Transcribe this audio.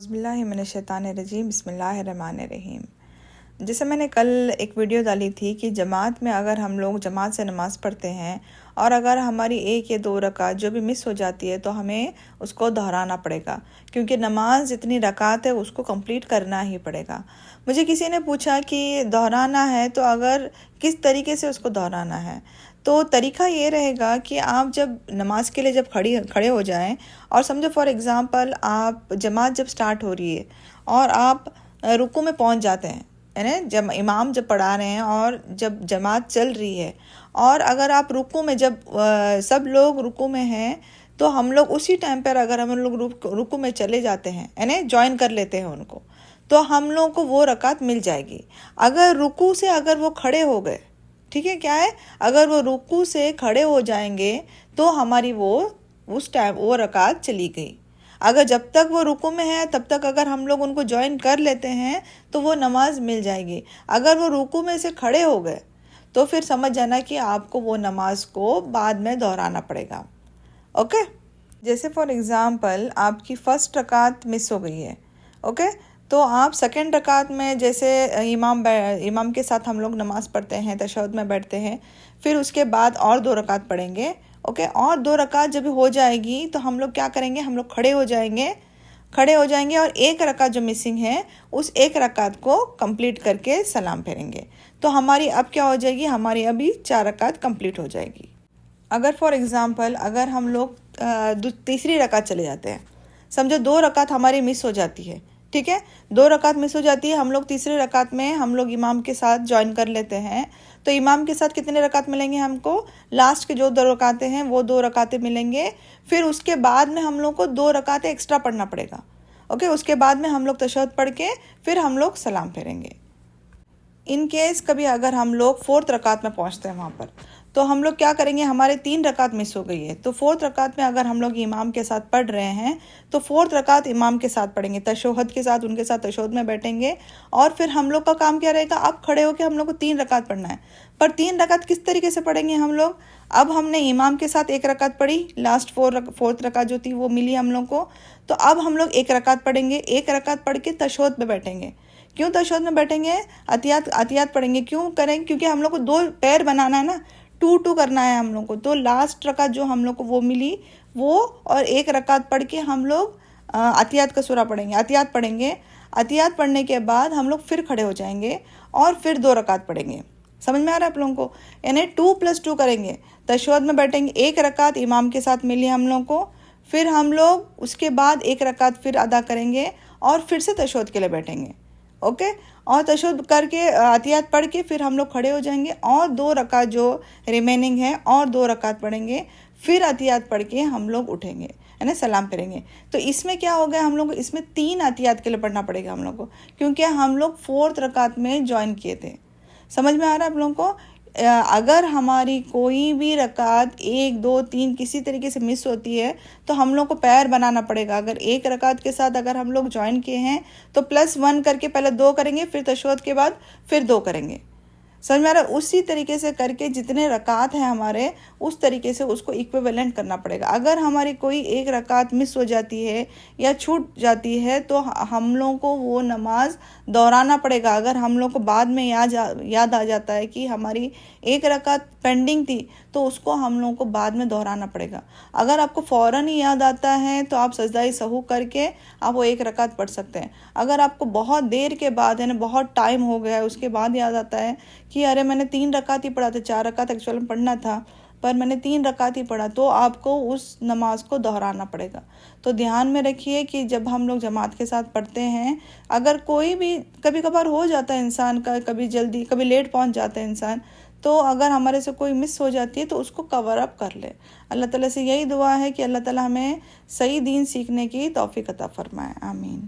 بسم اللہ من الشیطان الرجیم بسم اللہ الرحمن الرحیم۔ جیسے میں نے کل ایک ویڈیو ڈالی تھی کہ جماعت میں اگر ہم لوگ جماعت سے نماز پڑھتے ہیں اور اگر ہماری ایک یا دو رکعت جو بھی مس ہو جاتی ہے تو ہمیں اس کو دہرانا پڑے گا، کیونکہ نماز جتنی رکعت ہے اس کو کمپلیٹ کرنا ہی پڑے گا۔ مجھے کسی نے پوچھا کہ دہرانا ہے تو اگر کس طریقے سے اس کو دہرانا ہے، تو طریقہ یہ رہے گا کہ آپ جب نماز کے لیے جب کھڑے ہو جائیں اور سمجھو فار ایگزامپل آپ جماعت جب سٹارٹ ہو رہی ہے اور آپ رکوع میں پہنچ جاتے ہیں، یعنی جب امام جب پڑھا رہے ہیں اور جب جماعت چل رہی ہے اور اگر آپ رکوع میں جب سب لوگ رکوع میں ہیں تو ہم لوگ اسی ٹائم پر اگر ہم لوگ رکوع میں چلے جاتے ہیں یعنی جوائن کر لیتے ہیں ان کو، تو ہم لوگوں کو وہ رکعت مل جائے گی۔ اگر رکوع سے اگر وہ کھڑے ہو گئے، ٹھیک ہے، کیا ہے، اگر وہ رکوع سے کھڑے ہو جائیں گے تو ہماری اس ٹائم وہ رکعت چلی گئی۔ اگر جب تک وہ رکوع میں ہے تب تک اگر ہم لوگ ان کو جوائن کر لیتے ہیں تو وہ نماز مل جائے گی۔ اگر وہ رکوع میں سے کھڑے ہو گئے تو پھر سمجھ جانا کہ آپ کو وہ نماز کو بعد میں دہرانا پڑے گا۔ اوکے، جیسے فار ایگزامپل آپ کی فرسٹ رکعت مس ہو گئی ہے، اوکے، تو آپ سیکنڈ رکعت میں جیسے امام کے ساتھ ہم لوگ نماز پڑھتے ہیں، تشہد میں بیٹھتے ہیں، پھر اس کے بعد اور 2 رکعت پڑھیں گے، اوکے، اور 2 رکعت جب ہو جائے گی تو ہم لوگ کیا کریں گے، ہم لوگ کھڑے ہو جائیں گے اور 1 رکعت جو مسنگ ہے اس 1 رکعت کو کمپلیٹ کر کے سلام پھیریں گے، تو ہماری اب کیا ہو جائے گی، ہماری ابھی 4 رکعت کمپلیٹ ہو جائے گی۔ اگر فار ایگزامپل اگر ہم لوگ تیسری رکعت چلے جاتے ہیں، سمجھو 2 رکعت ہماری مس ہو جاتی ہے، ٹھیک ہے، 2 رکعت مس ہو جاتی ہے، ہم لوگ تیسری رکعت میں ہم لوگ امام کے ساتھ جوائن کر لیتے ہیں، تو امام کے ساتھ کتنے رکعت ملیں گے ہم کو، لاسٹ کے جو 2 رکعتیں ہیں وہ 2 رکعتیں ملیں گے، پھر اس کے بعد میں ہم لوگ کو 2 رکعتیں ایکسٹرا پڑھنا پڑے گا، اوکے، اس کے بعد میں ہم لوگ تشہد پڑھ کے پھر ہم لوگ سلام پھیریں گے۔ ان کیس کبھی اگر ہم لوگ 4تھ رکعت میں پہنچتے ہیں وہاں پر، تو ہم لوگ کیا کریں گے، ہمارے 3 رکعت مس ہو گئی ہے، تو 4تھ رکعت میں اگر ہم لوگ امام کے ساتھ پڑھ رہے ہیں تو 4تھ رکعت امام کے ساتھ پڑھیں گے، تشہد کے ساتھ ان کے ساتھ تشہد میں بیٹھیں گے، اور پھر ہم لوگ کا کام کیا رہے گا، اب کھڑے ہو کے ہم لوگ کو 3 رکعت پڑھنا ہے، پر 3 رکعت کس طریقے سے پڑھیں گے ہم لوگ، اب ہم نے امام کے ساتھ 1 رکعت پڑھی، لاسٹ 4تھ رکعت جو تھی وہ ملی ہم لوگ کو، تو اب ہم لوگ 1 رکعت پڑھیں گے، 1 رکعت پڑھ کے تشہد میں بیٹھیں گے۔ کیوں تشہد میں بیٹھیں گے، عطیات پڑھیں گے، کیوں کریں، کیونکہ ہم لوگ کو 2 پیر بنانا ہے نا، 2 کرنا ہے ہم لوگ کو، تو لاسٹ رکعت جو ہم لوگ کو وہ ملی وہ، اور 1 رکعت پڑھ کے ہم لوگ عطیات کا سورہ پڑھیں گے، عطیات پڑھیں گے، عطیات پڑھنے کے بعد ہم لوگ پھر کھڑے ہو جائیں گے اور پھر 2 رکعت پڑھیں گے۔ سمجھ میں آ رہا ہے آپ لوگوں کو، یعنی 2+2 کریں گے، تشہد میں بیٹھیں گے، 1 رکعت امام کے ساتھ ملی ہم لوگ کو، پھر ہم لوگ اس کے بعد 1 رکعت پھر ادا کریں گے اور پھر سے تشہد کے لیے بیٹھیں گے، اوکے، اور تشہد کر کے عطیات پڑھ کے پھر ہم لوگ کھڑے ہو جائیں گے اور 2 رکعت جو ریمیننگ ہے اور 2 رکعت پڑھیں گے، پھر عطیات پڑھ کے ہم لوگ اٹھیں گے، یعنی سلام پھیریں گے۔ تو اس میں کیا ہو گیا، ہم لوگ اس میں 3 عطیات کے لیے پڑھنا پڑے گا ہم لوگ کو، کیونکہ ہم لوگ 4تھ رکعت میں جوائن کیے تھے۔ سمجھ میں آ رہا ہے آپ لوگوں کو، اگر ہماری کوئی بھی رکعت 1 2 3 کسی طریقے سے مس ہوتی ہے تو ہم لوگ کو پیر بنانا پڑے گا۔ اگر 1 رکعت کے ساتھ اگر ہم لوگ جوائن کیے ہیں تو +1 کر کے پہلے 2 کریں گے، پھر تشہد کے بعد پھر 2 کریں گے۔ سمجھ میں آ رہا ہے، اسی طریقے سے کر کے جتنے رکعت ہیں ہمارے اس طریقے سے اس کو ایکویولنٹ کرنا پڑے گا۔ اگر ہماری کوئی 1 رکعت مس ہو جاتی ہے یا چھوٹ جاتی ہے تو ہم لوگوں کو وہ نماز دہرانا پڑے گا۔ اگر ہم لوگ کو بعد میں یاد آ جاتا ہے کہ ہماری 1 رکعت پینڈنگ تھی تو اس کو ہم لوگوں کو بعد میں دہرانا پڑے گا۔ اگر آپ کو فوراً ہی یاد آتا ہے تو آپ سجدہ سہو کر کے آپ وہ 1 رکعت پڑھ سکتے ہیں۔ اگر آپ کو بہت دیر کے بعد، یعنی بہت ٹائم ہو گیا ہے اس کے بعد یاد آتا ہے کہ ارے میں نے 3 رکعت ہی پڑھا تھا، 4 رکعت ایکچولی پڑھنا تھا پر میں نے 3 رکعت ہی پڑھا، تو آپ کو اس نماز کو دہرانا پڑے گا۔ تو دھیان میں رکھیے کہ جب ہم لوگ جماعت کے ساتھ پڑھتے ہیں، اگر کوئی بھی کبھی کبھار ہو جاتا ہے انسان کا، کبھی جلدی کبھی لیٹ پہنچ جاتا ہے انسان، تو اگر ہمارے سے کوئی مس ہو جاتی ہے تو اس کو کور اپ کر لے۔ اللہ تعالیٰ سے یہی دعا ہے کہ اللہ تعالیٰ ہمیں صحیح دین سیکھنے کی توفیق عطا فرمائے، آمین۔